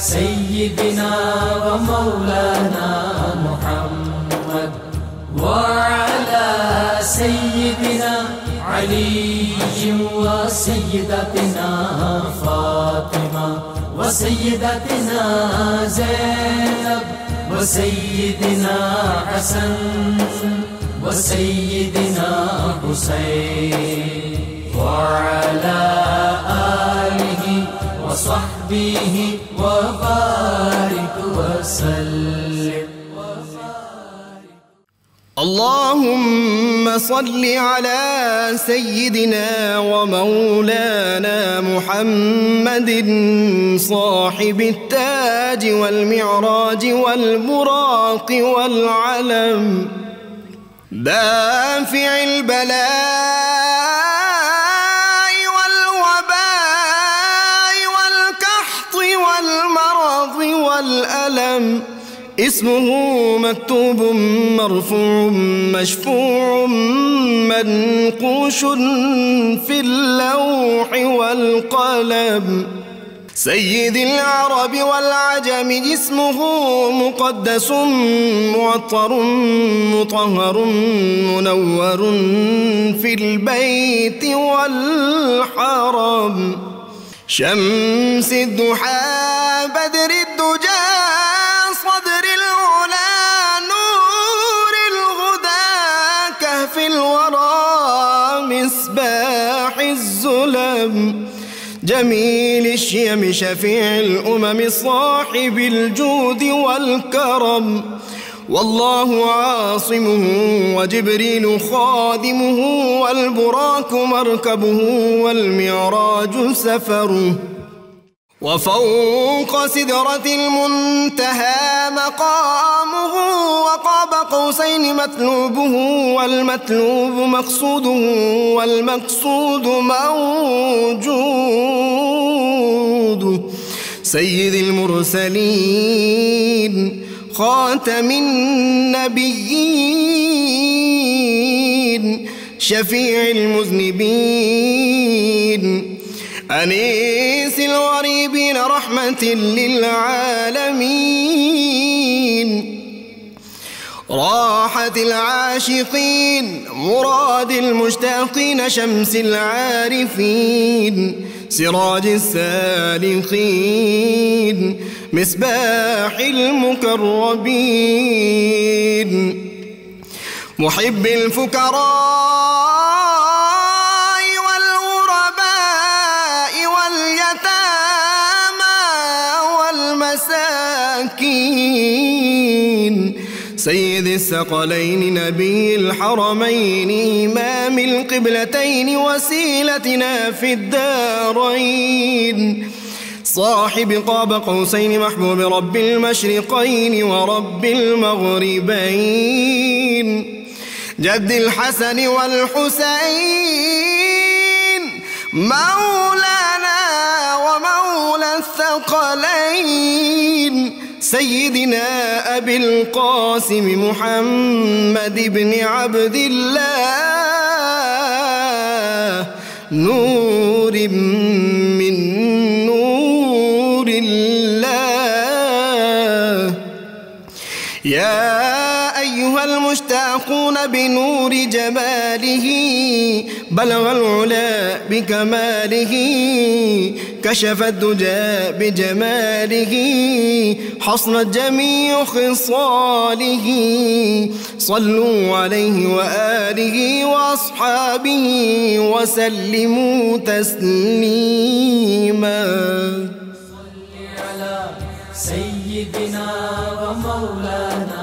سيدنا ومولانا محمد وعلى سيدنا علي وسيدتنا فاطمة وسيدتنا زينب وسيدنا حسن وسيدنا حسين وعلى آله وصحبه وبارك وسلم. اللهم صل على سيدنا ومولانا محمد صاحب التاج والمعراج والبراق والعلم دافع البلاء والوباء والقحط والمرض والألم اسمه مكتوب مرفوع مشفوع منقوش في اللوح والقلم سيد العرب والعجم اسمه مقدس معطر مطهر منور في البيت والحرم شمس الضحى بدر الدجى صدر العلا نور الهدى كهف الورى مصباح الظلم جميل الشيم شفيع الأمم صاحب الجود والكرم والله عاصمه وجبريل خادمه والبراك مركبه والمعراج سفره وفوق سدرة المنتهى مقامه وقاب قوسين مطلوبه والمطلوب مقصوده والمقصود موجود سيد المرسلين خاتم النبيين شفيع المذنبين أنيس الغريبين رحمة للعالمين راحة العاشقين مراد المشتاقين شمس العارفين سراج السالخين مصباح المقربين محب الفقراء سيد الثقلين نبي الحرمين إمام القبلتين وسيلتنا في الدارين صاحب قاب قوسين محبوب رب المشرقين ورب المغربين جد الحسن والحسين مولانا ومولى الثقلين سيدنا أبي القاسم محمد بن عبد الله نور من نور الله يا أيها المشتاقون بنور جماله بلغ العلا بكماله كشف الدجى بجماله حصنت جميع خصاله صلوا عليه وآله وأصحابه وسلموا تسليما صل على سيدنا ومولانا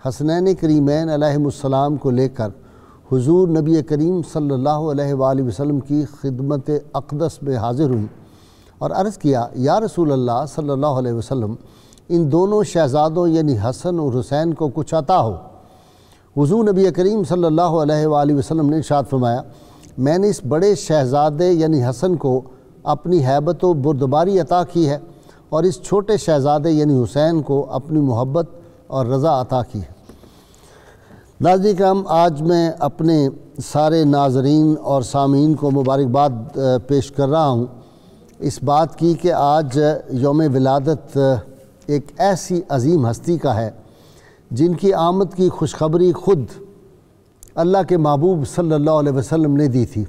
حسنین کریمین علیہم السلام کو لے کر حضور نبی کریم صلی اللہ علیہ وآلہ وسلم کی خدمت اقدس میں حاضر ہوئی اور عرض کیا، یا رسول اللہ صلی اللہ علیہ وسلم، ان دونوں شہزادوں یعنی حسن اور حسین کو کچھ عطا ہو۔ حضور نبی کریم صلی اللہ علیہ وآلہ وسلم نے ارشاد فرمایا، میں نے اس بڑے شہزادے یعنی حسن کو اپنی ہیبت و بردباری عطا کی ہے اور اس چھوٹے شہزادے یعنی حسین کو اپنی محبت اور رضا عطا کی ہے۔ ناظرین کرام، آج میں اپنے سارے ناظرین اور سامعین کو مبارکباد پیش کر رہا ہوں اس بات کی کہ آج یوم ولادت ایک ایسی عظیم ہستی کا ہے جن کی آمد کی خوشخبری خود اللہ کے محبوب صلی اللہ علیہ وسلم نے دی تھی،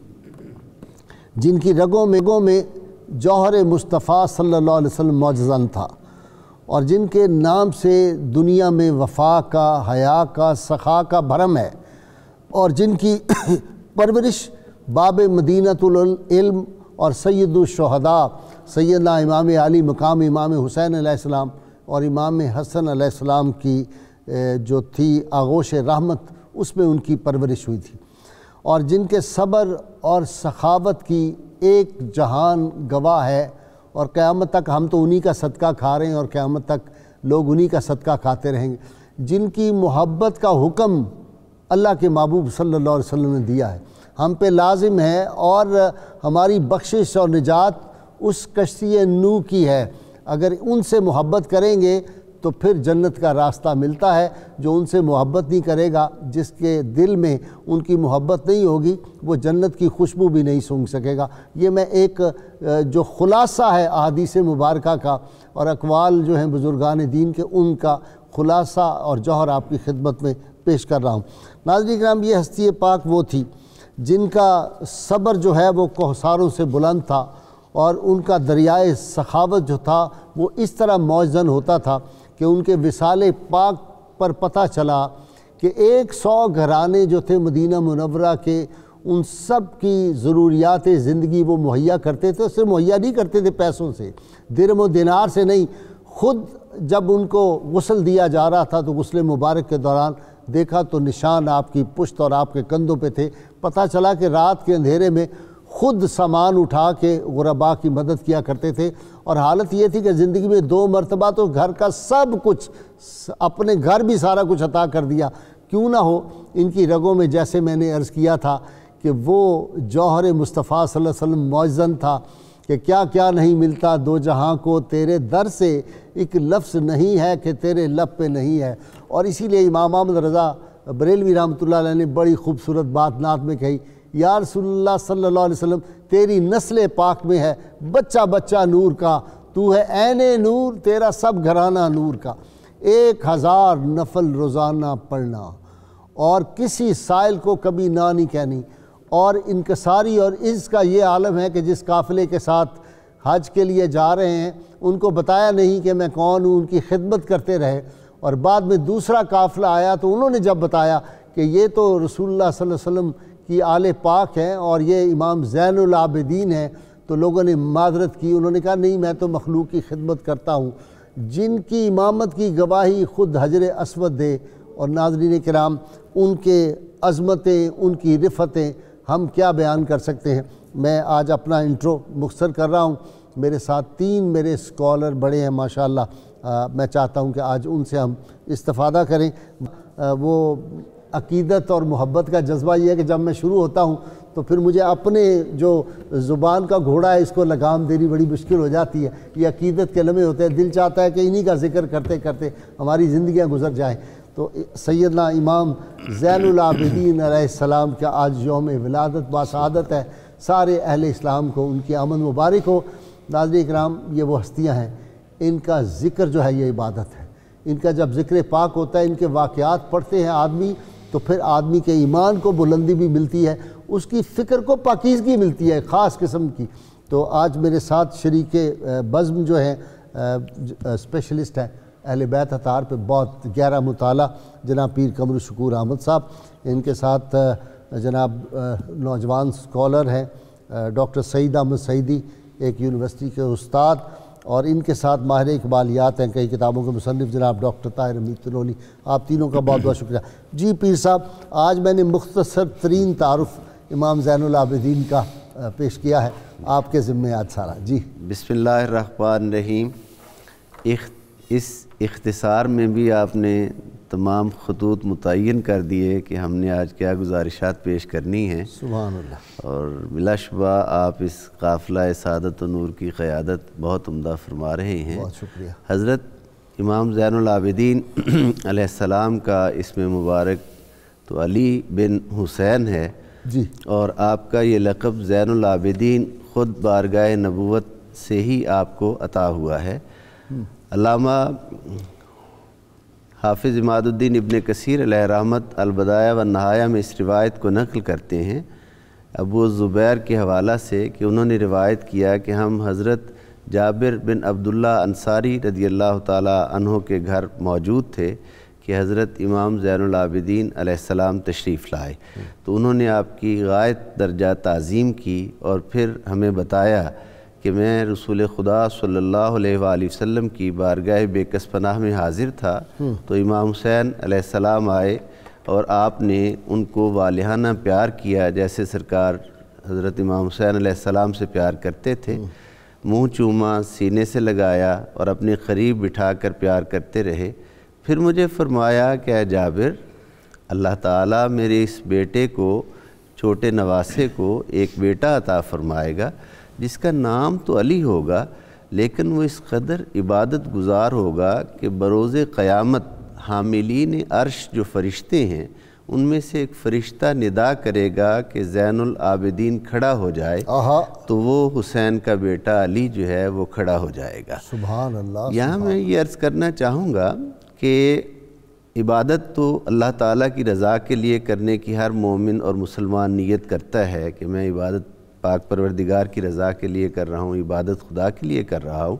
جن کی رگوں میں جوہر مصطفیٰ صلی اللہ علیہ وسلم معجزن تھا، اور جن کے نام سے دنیا میں وفا کا، حیا کا، سخا کا بھرم ہے، اور جن کی پرورش باب مدینۃ العلم اور سید الشہداء سیدنا امام علی مقام امام حسین علیہ السلام اور امام حسن علیہ السلام کی جو تھی آغوش رحمت، اس میں ان کی پرورش ہوئی تھی، اور جن کے صبر اور سخاوت کی ایک جہان گواہ ہے، اور قیامت تک ہم تو انہی کا صدقہ کھا رہے ہیں اور قیامت تک لوگ انہی کا صدقہ کھاتے رہیں گے، جن کی محبت کا حکم اللہ کے محبوب صلی اللہ علیہ وسلم نے دیا ہے، ہم پہ لازم ہے، اور ہماری بخشش اور نجات اس کشتی نوح کی ہے۔ اگر ان سے محبت کریں گے تو پھر جنت کا راستہ ملتا ہے۔ جو ان سے محبت نہیں کرے گا، جس کے دل میں ان کی محبت نہیں ہوگی، وہ جنت کی خوشبو بھی نہیں سونگھ سکے گا۔ یہ میں ایک جو خلاصہ ہے احادیث مبارکہ کا اور اقوال جو ہیں بزرگان دین کے، ان کا خلاصہ اور جوہر آپ کی خدمت میں پیش کر رہا ہوں۔ ناظرین کرام، یہ ہستی پاک وہ تھی جن کا صبر جو ہے وہ کوہساروں سے بلند تھا، اور ان کا دریائے سخاوت جو تھا وہ اس طرح موزن ہوتا تھا کہ ان کے وصال پاک پر پتہ چلا کہ 100 گھرانے جو تھے مدینہ منورہ کے، ان سب کی ضروریات زندگی وہ مہیا کرتے تھے۔ اس سے مہیا نہیں کرتے تھے پیسوں سے، درہم و دینار سے نہیں، خود جب ان کو غسل دیا جا رہا تھا تو غسل مبارک کے دوران دیکھا تو نشان آپ کی پشت اور آپ کے کندھوں پہ تھے۔ پتہ چلا کہ رات کے اندھیرے میں خود سامان اٹھا کے غرباء کی مدد کیا کرتے تھے، اور حالت یہ تھی کہ زندگی میں 2 مرتبہ تو گھر کا سب کچھ، اپنے گھر بھی سارا کچھ عطا کر دیا۔ کیوں نہ ہو ان کی رگوں میں، جیسے میں نے عرض کیا تھا کہ وہ جوہر مصطفیٰ صلی اللہ علیہ وسلم معزن تھا کہ کیا کیا نہیں ملتا دو جہاں کو تیرے در سے، ایک لفظ نہیں ہے کہ تیرے لب پہ نہیں ہے۔ اور اسی لیے امام احمد رضا بریلوی رحمۃ اللہ علیہ نے بڑی خوبصورت بات نعت میں کہی، یا رسول اللہ صلی اللہ علیہ وسلم، تیری نسل پاک میں ہے بچہ بچہ نور کا، تو ہے عین نور، تیرا سب گھرانہ نور کا۔ 1000 نفل روزانہ پڑھنا اور کسی سائل کو کبھی نہ نہیں کہنی، اور انکساری اور عز کا یہ عالم ہے کہ جس قافلے کے ساتھ حج کے لیے جا رہے ہیں ان کو بتایا نہیں کہ میں کون ہوں، ان کی خدمت کرتے رہے، اور بعد میں دوسرا قافلہ آیا تو انہوں نے جب بتایا کہ یہ تو رسول اللہ صلی اللہ علیہ وسلم کی آل پاک ہیں اور یہ امام زین العابدین ہیں، تو لوگوں نے معذرت کی، انہوں نے کہا نہیں میں تو مخلوق کی خدمت کرتا ہوں، جن کی امامت کی گواہی خود حجر اسود دے۔ اور ناظرین کرام، ان کے عظمتیں، ان کی رفتیں ہم کیا بیان کر سکتے ہیں۔ میں آج اپنا انٹرو مختصر کر رہا ہوں، میرے ساتھ 3 میرے اسکالر بڑے ہیں ماشاءاللہ، میں چاہتا ہوں کہ آج ان سے ہم استفادہ کریں۔ وہ عقیدت اور محبت کا جذبہ یہ ہے کہ جب میں شروع ہوتا ہوں تو پھر مجھے اپنے جو زبان کا گھوڑا ہے اس کو لگام دینی بڑی مشکل ہو جاتی ہے۔ یہ عقیدت کے لمحے ہوتے ہیں، دل چاہتا ہے کہ انہی کا ذکر کرتے کرتے ہماری زندگیاں گزر جائیں۔ تو سیدنا امام زین العابدین علیہ السلام کا آج یوم ولادت باسعادت ہے، سارے اہل اسلام کو ان کی آمد مبارک ہو۔ ناظرین اکرام، یہ وہ ہستیاں ہیں، ان کا ذکر جو ہے یہ عبادت ہے۔ ان کا جب ذکر پاک ہوتا ہے، ان کے واقعات پڑھتے ہیں آدمی، تو پھر آدمی کے ایمان کو بلندی بھی ملتی ہے، اس کی فکر کو پاکیزگی ملتی ہے خاص قسم کی۔ تو آج میرے ساتھ شریک بزم جو ہیں اسپیشلسٹ ہیں اہل بیت اطہار پہ بہت گہرا مطالعہ، جناب پیر قمر الشکور احمد صاحب، ان کے ساتھ جناب نوجوان اسکالر ہیں ڈاکٹر سعید احمد سعیدی، ایک یونیورسٹی کے استاد، اور ان کے ساتھ ماہر اقبالیات ہیں، کئی کتابوں کے مصنف جناب ڈاکٹر طاہر حمید تلولی، آپ تینوں کا بہت بہت شکریہ۔ جی پیر صاحب، آج میں نے مختصر ترین تعارف امام زین العابدین کا پیش کیا ہے، آپ کے ذمہ آج سارا۔ جی بسم اللہ الرحمن الرحیم۔ اس اختصار میں بھی آپ نے تمام خطوط متعین کر دیے کہ ہم نے آج کیا گزارشات پیش کرنی ہیں۔ سبحان اللہ۔ اور بلا شبہ آپ اس قافلہ سعادت و نور کی قیادت بہت عمدہ فرما رہے ہیں۔ بہت شکریہ۔ حضرت امام زین العابدین علیہ السلام کا اسم مبارک تو علی بن حسین ہے جی، اور آپ کا یہ لقب زین العابدین خود بارگاہ نبوت سے ہی آپ کو عطا ہوا ہے۔ علامہ حافظ عماد الدین ابن کثیر علیہ رحمت البدایہ والنہایہ میں اس روایت کو نقل کرتے ہیں ابو زبیر کے حوالہ سے کہ انہوں نے روایت کیا کہ ہم حضرت جابر بن عبداللہ انصاری رضی اللہ تعالی عنہ کے گھر موجود تھے کہ حضرت امام زین العابدین علیہ السلام تشریف لائے، تو انہوں نے آپ کی غایت درجہ تعظیم کی اور پھر ہمیں بتایا کہ میں رسول خدا صلی اللہ علیہ وآلہ وسلم کی بارگاہ بے کس پناہ میں حاضر تھا، تو امام حسین علیہ السلام آئے اور آپ نے ان کو والہانہ پیار کیا جیسے سرکار حضرت امام حسین علیہ السلام سے پیار کرتے تھے، منہ چوما، سینے سے لگایا اور اپنے قریب بٹھا کر پیار کرتے رہے۔ پھر مجھے فرمایا کہ اے جابر، اللہ تعالیٰ میرے اس بیٹے کو، چھوٹے نواسے کو ایک بیٹا عطا فرمائے گا جس کا نام تو علی ہوگا، لیکن وہ اس قدر عبادت گزار ہوگا کہ بروز قیامت حاملین عرش جو فرشتے ہیں ان میں سے ایک فرشتہ ندا کرے گا کہ زین العابدین کھڑا ہو جائے، تو وہ حسین کا بیٹا علی جو ہے وہ کھڑا ہو جائے گا۔ سبحان اللہ۔ یہاں میں یہ عرض کرنا چاہوں گا کہ عبادت تو اللہ تعالیٰ کی رضا کے لیے کرنے کی ہر مومن اور مسلمان نیت کرتا ہے کہ میں عبادت پاک پروردگار کی رضا کے لیے کر رہا ہوں، عبادت خدا کے لیے کر رہا ہوں۔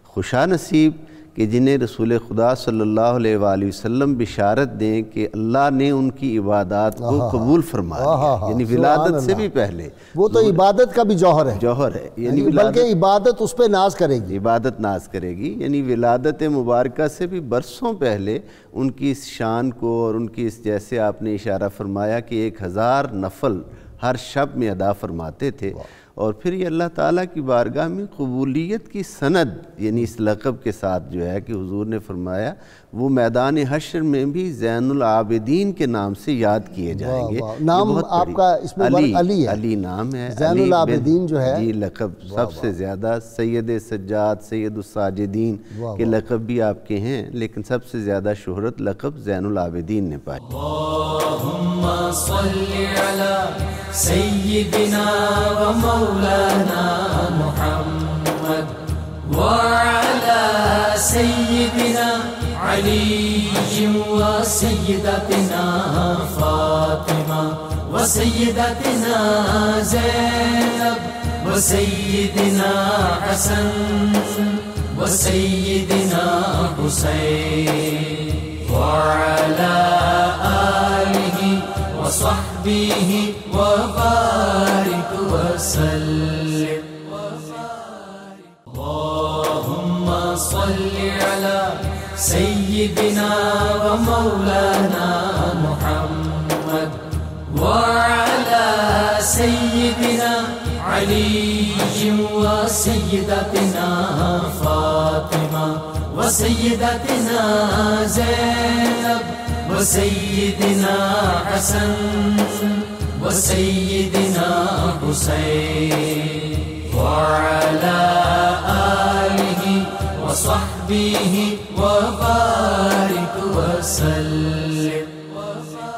خوشا نصیب کہ جنہیں رسول خدا صلی اللہ علیہ وآلہ وسلم بشارت دیں کہ اللہ نے ان کی عبادات کو قبول فرما لیا، یعنی ولادت سے بھی پہلے وہ تو عبادت کا بھی جوہر ہے، جوہر ہے، یعنی بلکہ عبادت اس پہ ناز کرے گی، عبادت ناز کرے گی، یعنی ولادت مبارکہ سے بھی برسوں پہلے ان کی اس شان کو اور ان کی اس، جیسے آپ نے اشارہ فرمایا کہ 1000 نفل ہر شب میں ادا فرماتے تھے، اور پھر یہ اللہ تعالیٰ کی بارگاہ میں قبولیت کی سند، یعنی اس لقب کے ساتھ جو ہے کہ حضور نے فرمایا وہ میدان حشر میں بھی زین العابدین کے نام سے یاد کیے جائیں گے۔ نام آپ کا اس میں علی ہے، علی نام ہے، زین العابدین جو ہے جی لقب سب سے زیادہ سید سجاد، سید الساجدین کے لقب بھی آپ کے ہیں، لیکن سب سے زیادہ شہرت لقب زین العابدین نے پائی۔ اللہم صلی علی سیدنا و مولانا محمد وعلی سیدنا علی و سیدتنا فاطمہ و سیدتنا زینب و سیدنا حسن و سیدنا حسین وعلی آلہ وصحبہ وبارک وسلم۔ اللہم صلی علی سیدنا و مولانا محمد وعلی سیدنا علی و سیدتنا فاطمہ و سیدتنا زینب و سیدنا حسن و سیدنا حسین وعلی آلہ وصحبہ وبارک وسلم۔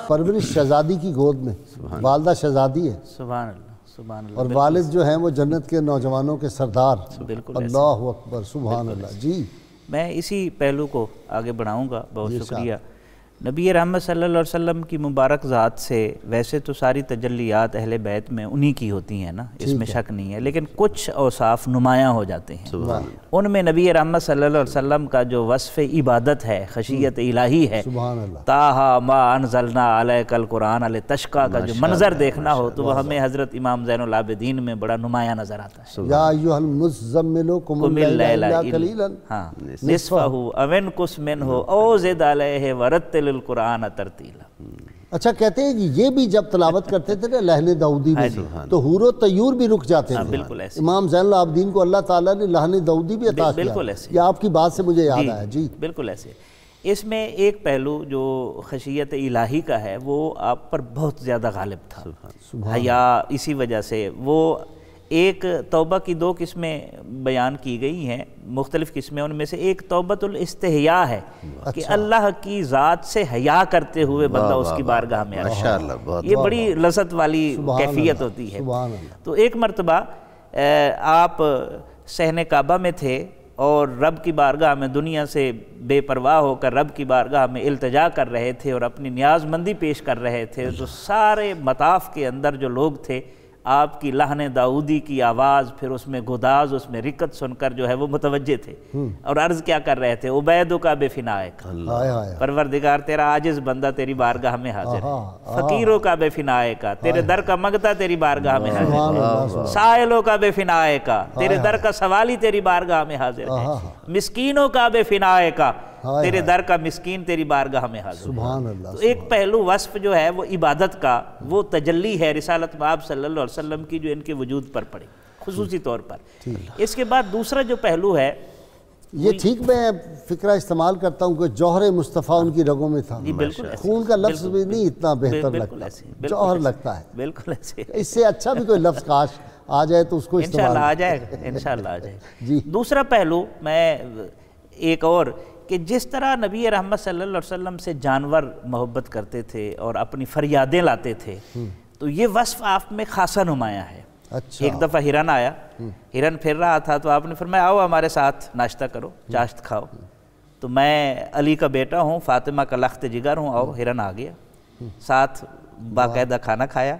پرورش شہزادی کی گود میں، والدہ شہزادی ہے، سبحان اللہ، سبحان اللہ، اور والد جو ہیں وہ جنت کے نوجوانوں کے سردار، بالکل اللہ اکبر، سبحان اللہ۔ جی میں اسی پہلو کو آگے بڑھاؤں گا، بہت شکریہ نبی رحمت صلی اللہ علیہ وسلم کی مبارک ذات سے ویسے تو ساری تجلیات اہل بیت میں انہی کی ہوتی ہیں نا، اس میں شک نہیں ہے، لیکن کچھ اوصاف نمایاں ہو جاتے ہیں۔ ان میں نبی رحمت صلی اللہ علیہ وسلم کا جو وصف عبادت ہے، خشیت الہی ہے، طٰہٰ ما انزلنا علیک القرآن لتشقیٰ کا جو منظر دیکھنا ہو تو وہ ہمیں حضرت امام زین العابدین میں بڑا نمایاں نظر آتا ہے۔ یا ایھا المزمل قم اللیل الا قلیلا نصفہ او انقص منہ او زد علیہ ورتل القرآن ترتیلا۔ اچھا کہتے ہیں کہ یہ بھی جب تلاوت کرتے تھے نا لحن داؤدی میں تو حور و طیور بھی رک جاتے تھے۔ بالکل ایسے امام زین العابدین کو اللہ تعالیٰ نے لحن داؤدی بھی عطا کیا۔ بالکل ایسے، یہ آپ کی بات سے مجھے یاد آیا۔ جی بالکل ایسے۔ اس میں ایک پہلو جو خشیت الہی کا ہے وہ آپ پر بہت زیادہ غالب تھا، حیا، اسی وجہ سے وہ ایک توبہ کی دو قسمیں بیان کی گئی ہیں، مختلف قسمیں، ان میں سے ایک توبۃ الاستحیاء ہے کہ اللہ کی ذات سے حیا کرتے ہوئے بندہ اس کی بارگاہ میں آتا ہے۔ یہ بڑی لذت والی کیفیت ہوتی ہے۔ تو ایک مرتبہ آپ صحن کعبہ میں تھے اور رب کی بارگاہ میں دنیا سے بے پرواہ ہو کر رب کی بارگاہ میں التجا کر رہے تھے اور اپنی نیاز مندی پیش کر رہے تھے، تو سارے مطاف کے اندر جو لوگ تھے آپ کی لحن داؤدی کی آواز، پھر اس میں گداز، اس میں رکت سن کر جو ہے وہ متوجہ تھے اور عرض کیا کر رہے تھے، عبیدک بفنائک، پروردگار تیرا عاجز بندہ تیری بارگاہ میں حاضر ہے، فقیروں کا بفنائک، تیرے در کا منگتا تیری بارگاہ میں حاضر ہے، سائلوں کا بفنائک، تیرے در کا سوالی تیری بارگاہ میں حاضر ہے، مسکینوں کا بفنائک، تیرے در کا مسکین تیری بارگاہ میں حاضر ہے۔ تو ایک پہلو وصف جو ہے وہ عبادت کا، وہ تجلی ہے رسالت مآب صلی اللہ علیہ وسلم کی جو ان کے وجود پر پڑی خصوصی طور پر۔ اس کے بعد دوسرا جو پہلو ہے، یہ ٹھیک میں فکرہ استعمال کرتا ہوں کہ جوہر مصطفیٰ ان کی رگوں میں تھا، خون کا لفظ بھی نہیں اتنا بہتر لگتا، جوہر لگتا ہے۔ بالکل ایسے، اس سے اچھا بھی کوئی لفظ کاش آ جائے تو اس کو انشاءاللہ آ جائے گا، انشاءاللہ آ جائے گا۔ دوسرا پہلو میں ایک اور کہ جس طرح نبی رحمت صلی اللہ علیہ وسلم سے جانور محبت کرتے تھے اور اپنی فریادیں لاتے تھے، تو یہ وصف آپ میں خاصا نمایاں ہے۔ ایک دفعہ ہرن آیا، ہرن پھر رہا تھا تو آپ نے فرمایا آؤ ہمارے ساتھ ناشتہ کرو، چاشت کھاؤ، تو میں علی کا بیٹا ہوں، فاطمہ کا لخت جگر ہوں، آؤ۔ ہرن آ گیا، ساتھ باقاعدہ کھانا کھایا،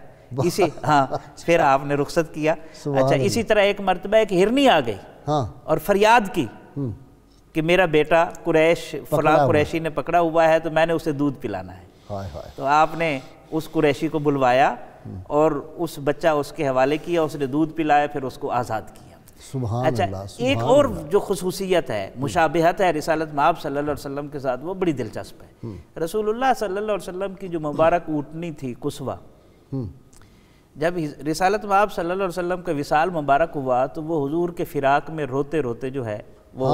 پھر آپ نے رخصت کیا۔ اچھا اسی طرح ایک مرتبہ ایک ہرنی آ گئی اور فریاد کی کہ میرا بیٹا قریش فلاں قریشی نے پکڑا ہوا ہے تو میں نے اسے دودھ پلانا ہے، تو آپ نے اس قریشی کو بلوایا اور اس بچہ اس کے حوالے کیا، اس نے دودھ پلایا، پھر اس کو آزاد کیا۔ اچھا ایک اور جو خصوصیت ہے، مشابہت ہے رسالت مآب صلی اللہ علیہ وسلم کے ساتھ، وہ بڑی دلچسپ ہے۔ رسول اللہ صلی اللہ علیہ وسلم کی جو مبارک اونٹنی تھی قصوہ، جب رسالت مآب صلی اللہ علیہ وسلم کا وصال مبارک ہوا تو وہ حضور کے فراق میں روتے روتے جو ہے وہ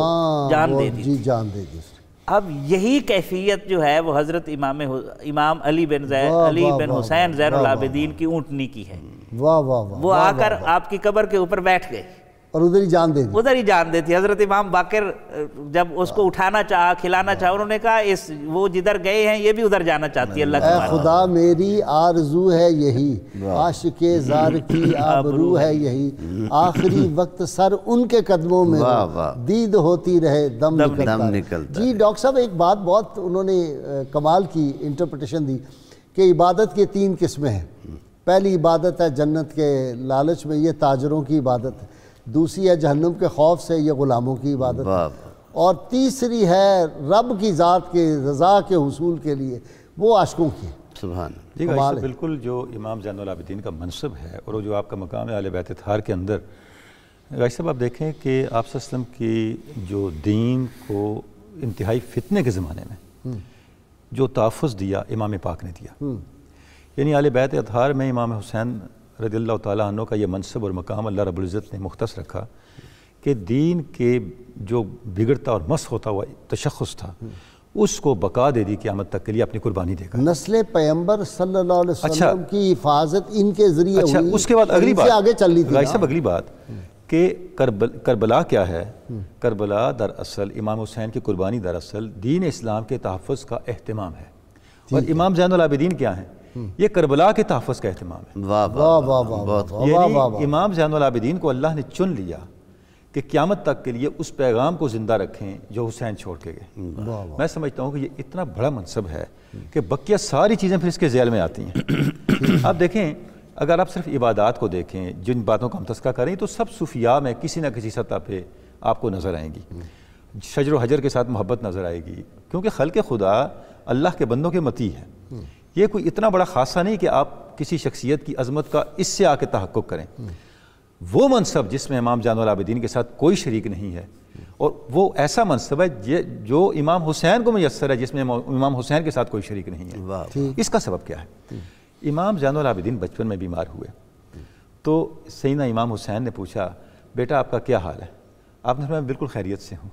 جان دے دی۔ اب یہی کیفیت جو ہے وہ حضرت امام علی بن حسین زین العابدین کی اونٹنی کی ہے۔ وہ آ کر آپ کی قبر کے اوپر بیٹھ گئے اور ادھر ہی جان دے دی، ادھر ہی جان دیتی۔ حضرت امام باقر جب اس کو اٹھانا چاہا، کھلانا چاہا، انہوں نے کہا وہ جدھر گئے ہیں یہ بھی ادھر جانا چاہتی ہے، اللہ کی اے خدا میری آرزو ہے یہی، عاشق زار کی آبرو ہے یہی، آخری وقت سر ان کے قدموں میں دید ہوتی رہے دم نکلتا۔ جی ڈاکٹر صاحب ایک بات بہت انہوں نے کمال کی انٹرپریٹیشن دی کہ عبادت کی 3 قسمیں ہیں۔ پہلی عبادت ہے جنت کے لالچ میں، یہ تاجروں کی عبادت ہے۔ دوسری ہے جہنم کے خوف سے، یہ غلاموں کی عبادت ہے۔ اور تیسری ہے رب کی ذات کے رضا کے حصول کے لیے، وہ عاشقوں کی۔ سبحان جی غالب بالکل جو امام زین العابدین کا منصب ہے اور جو آپ کا مقام ہے اہل بیت اطہار کے اندر، غالب صاحب آپ دیکھیں کہ آپ صلی اللہ علیہ وسلم کی جو دین کو انتہائی فتنے کے زمانے میں جو تحفظ دیا امام پاک نے دیا، یعنی اہل بیت اطہار میں امام حسین رضی اللہ تعالیٰ عنہ کا یہ منصب اور مقام اللہ رب العزت نے مختص رکھا کہ دین کے جو بگڑتا اور مس ہوتا ہوا تشخص تھا اس کو بقا دے دی، قیامت تک کے لیے اپنی قربانی دے گا۔ نسل پیغمبر صلی اللہ علیہ وسلم کی حفاظت ان کے ذریعے ہوئی۔ اس کے بعد اگلی بات آگے چل رہی تھی صاحب، اگلی بات کہ کربلا کیا ہے؟ کربلا دراصل امام حسین کی قربانی دراصل دین اسلام کے تحفظ کا اہتمام ہے، اور امام زین العابدین کیا ہیں؟ یہ کربلا کے تحفظ کا اہتمام ہے۔ یعنی امام زین العابدین کو اللہ نے چن لیا کہ قیامت تک کے لیے اس پیغام کو زندہ رکھیں جو حسین چھوڑ کے گئے۔ میں سمجھتا ہوں کہ یہ اتنا بڑا منصب ہے کہ بقیہ ساری چیزیں پھر اس کے ذیل میں آتی ہیں۔ آپ دیکھیں، اگر آپ صرف عبادات کو دیکھیں، جن باتوں کا ہم تذکرہ کریں، تو سب صوفیاء میں کسی نہ کسی سطح پہ آپ کو نظر آئیں گی۔ شجر و حجر کے ساتھ محبت نظر آئے گی، کیونکہ خلق خدا اللہ کے بندوں کے متی ہے۔ یہ کوئی اتنا بڑا خاصہ نہیں کہ آپ کسی شخصیت کی عظمت کا اس سے آ کے تحقق کریں۔ وہ منصب جس میں امام زین العابدین کے ساتھ کوئی شریک نہیں ہے، اور وہ ایسا منصب ہے جو امام حسین کو میسر ہے، جس میں امام حسین کے ساتھ کوئی شریک نہیں ہے۔ اس کا سبب کیا ہے؟ امام زین العابدین بچپن میں بیمار ہوئے تو سیدنا امام حسین نے پوچھا، بیٹا آپ کا کیا حال ہے؟ آپ نے فرمایا بالکل خیریت سے ہوں۔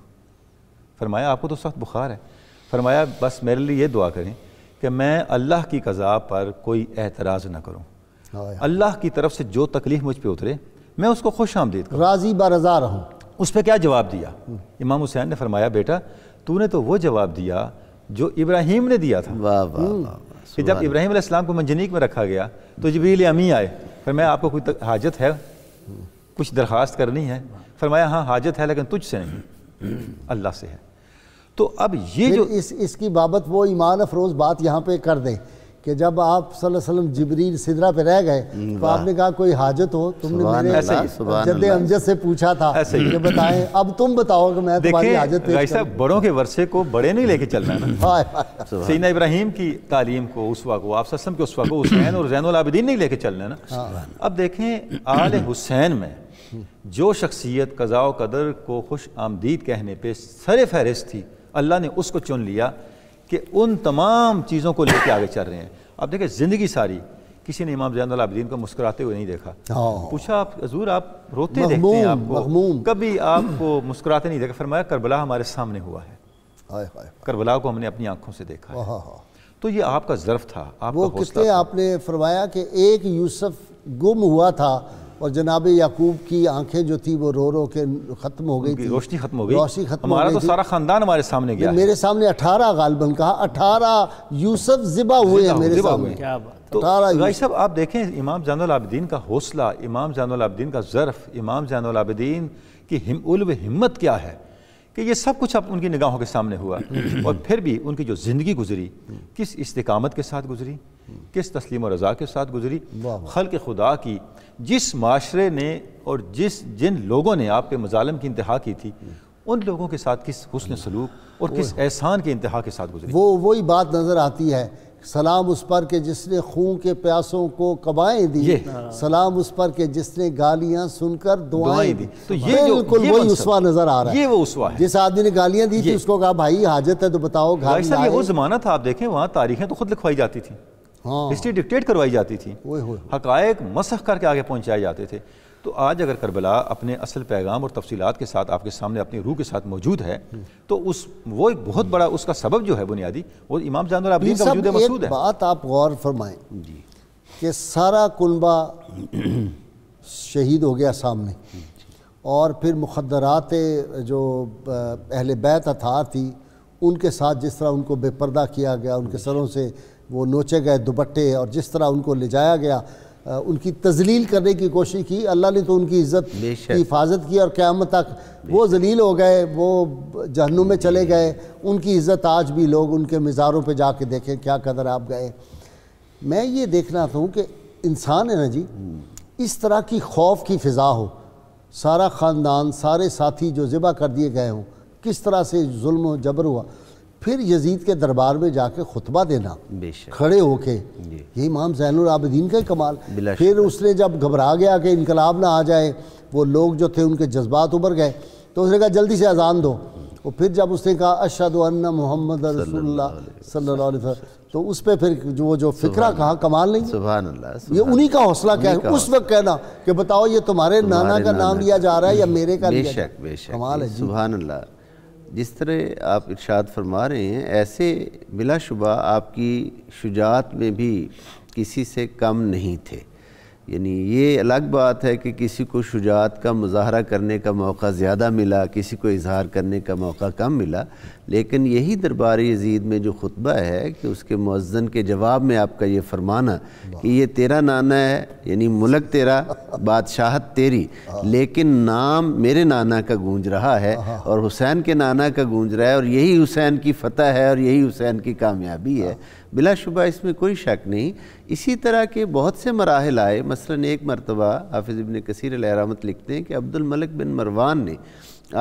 فرمایا آپ کو تو سخت بخار ہے۔ فرمایا بس میرے لیے یہ دعا کریں کہ میں اللہ کی قضا پر کوئی اعتراض نہ کروں، اللہ کی طرف سے جو تکلیف مجھ پہ اترے میں اس کو خوش آمدید کروں، راضی برضا رہوں۔ اس پہ کیا جواب دیا؟ امام حسین نے فرمایا بیٹا تو نے تو وہ جواب دیا جو ابراہیم نے دیا تھا۔ واہ واہ واہ، کہ جب ابراہیم علیہ السلام کو منجنیق میں رکھا گیا تو جبریل امی آئے، فرمایا آپ کو کوئی حاجت ہے، کچھ درخواست کرنی ہے؟ فرمایا ہاں حاجت ہے لیکن تجھ سے نہیں، اللہ سے ہے۔ تو اب یہ جو اس کی بابت وہ ایمان افروز بات یہاں پہ کر دیں کہ جب آپ صلی اللہ علیہ وسلم جبریل سدرہ پہ رہ گئے تو آپ نے کہا کوئی حاجت ہو، تم نے میرے جد امجد سے پوچھا تھا کہ بتائیں، اب تم بتاؤ کہ میں تمہاری حاجت پیش کروں۔ بڑوں کے ورثے کو بڑے نہیں لے کے چلنا ہے نا۔ سیدنا ابراہیم کی تعلیم کو، اسوہ کو، آپ صلی اللہ علیہ وسلم کے اسوہ کو حسین اور زین العابدین نہیں لے کے چلنا ہے نا۔ اب دیکھیں آل حسین میں جو شخصیت قضاء و قدر کو خوش آمدید کہنے پہ سر فہرست تھی، اللہ نے اس کو چن لیا کہ ان تمام چیزوں کو لے کے آگے چل رہے ہیں۔ اب دیکھیں زندگی ساری کسی نے امام زین العابدین کو مسکراتے ہوئے نہیں دیکھا۔ پوچھا آپ حضور آپ روتے دیکھتے ہیں آپ کو، کبھی آپ کو مسکراتے نہیں دیکھا؟ فرمایا کربلا ہمارے سامنے ہوا ہے، کربلا کو ہم نے اپنی آنکھوں سے دیکھا ہے۔ تو یہ آپ کا ظرف تھا، آپ کا حوصلہ تھا۔ آپ نے فرمایا کہ ایک یوسف گم ہوا تھا اور جناب یعقوب کی آنکھیں جو تھی وہ رو رو کے ختم ہو گئی تھی، روشنی ختم ہو گئی، ہمارا تو سارا خاندان ہمارے سامنے گیا ہے۔ میرے سامنے 18 غالباً کہا 18 یوسف ذبح ہوئے ہیں میرے سامنے۔ تو بھائی صاحب آپ دیکھیں امام زین العابدین کا حوصلہ، امام زین العابدین کا ظرف، امام زین العابدین کی علو ہمت کیا ہے کہ یہ سب کچھ اب ان کی نگاہوں کے سامنے ہوا، اور پھر بھی ان کی جو زندگی گزری کس استقامت کے ساتھ گزری، کس تسلیم و رضا کے ساتھ گزری۔ خلق خدا کی جس معاشرے نے اور جن لوگوں نے آپ پہ مظالم کی انتہا کی تھی، ان لوگوں کے ساتھ کس حسن سلوک اور کس احسان کے انتہا کے ساتھ گزری۔ وہی بات نظر آتی ہے، سلام اس پر کہ جس نے خون کے پیاسوں کو قبائیں دی، سلام اس پر کہ جس نے گالیاں سن کر دعائیں دی۔ تو یہ بالکل وہی اسوہ نظر آ رہا ہے، یہ وہ اسوہ ہے۔ جس آدمی نے گالیاں دی تھی اس کو کہا بھائی حاجت ہے تو بتاؤ، گھر میں آئے۔ یہ وہ زمانہ تھا، آپ دیکھیں وہاں تاریخیں تو خود لکھوائی جاتی تھی، ہسٹری ڈکٹیٹ کروائی جاتی تھی، حقائق مسخ کر کے آگے پہنچائے جاتے تھے۔ تو آج اگر کربلا اپنے اصل پیغام اور تفصیلات کے ساتھ آپ کے سامنے اپنی روح کے ساتھ موجود ہے تو وہ ایک بہت بڑا اس کا سبب جو ہے بنیادی وہ امام زین العابدین کا وجود مسعود ہے۔ ایک بات آپ غور فرمائیں کہ سارا کنبہ شہید ہو گیا سامنے، اور پھر مخدرات جو اہل بیت اطہار تھی ان کے ساتھ جس طرح ان کو بے پردہ کیا گیا، ان کے سروں سے وہ نوچے گئے دوپٹے، اور جس طرح ان کو لے جایا گیا، ان کی تذلیل کرنے کی کوشش کی، اللہ نے تو ان کی عزت کی حفاظت کی، اور قیامت تک وہ ذلیل ہو گئے، وہ جہنم میں چلے گئے۔ ان کی عزت آج بھی لوگ ان کے مزاروں پہ جا کے دیکھیں کیا قدر آپ گئے۔ میں یہ دیکھنا تھا کہ انسان ہے نا جی، اس طرح کی خوف کی فضا ہو، سارا خاندان، سارے ساتھی جو ذبح کر دیے گئے ہوں، کس طرح سے ظلم و جبر ہوا، پھر یزید کے دربار میں جا کے خطبہ دینا کھڑے ہو کے، یہ امام زین العابدین کا ہی کمال۔ پھر اس نے جب گھبرا گیا کہ انقلاب نہ آ جائے، وہ لوگ جو تھے ان کے جذبات ابھر گئے، تو اس نے کہا جلدی سے اذان دو، اور پھر جب اس نے کہا اشہد ان محمد رسول اللہ صلی اللہ علیہ وسلم، تو اس پہ پھر جو فکرہ کہا کمال نہیں، سبحان اللہ، یہ انہی کا حوصلہ کیا ہے اس وقت کہنا کہ بتاؤ یہ تمہارے نانا کا نام لیا جا رہا ہے یا میرے کا لیا جا رہا ہے۔ بے شک کمال ہے۔ سبحان اللہ۔ جس طرح آپ ارشاد فرما رہے ہیں ایسے بلا شبہ آپ کی شجاعت میں بھی کسی سے کم نہیں تھے۔ یعنی یہ الگ بات ہے کہ کسی کو شجاعت کا مظاہرہ کرنے کا موقع زیادہ ملا، کسی کو اظہار کرنے کا موقع کم ملا، لیکن یہی دربار یزید میں جو خطبہ ہے کہ اس کے مؤذن کے جواب میں آپ کا یہ فرمانا کہ یہ تیرا نانا ہے، یعنی ملک تیرا، بادشاہت تیری، لیکن نام میرے نانا کا گونج رہا ہے اور حسین کے نانا کا گونج رہا ہے، اور یہی حسین کی فتح ہے اور یہی حسین کی کامیابی ہے، بلا شبہ اس میں کوئی شک نہیں۔ اسی طرح کے بہت سے مراحل آئے، مثلا ایک مرتبہ حافظ ابن کثیر علیہ رحمت لکھتے ہیں کہ عبد الملک بن مروان نے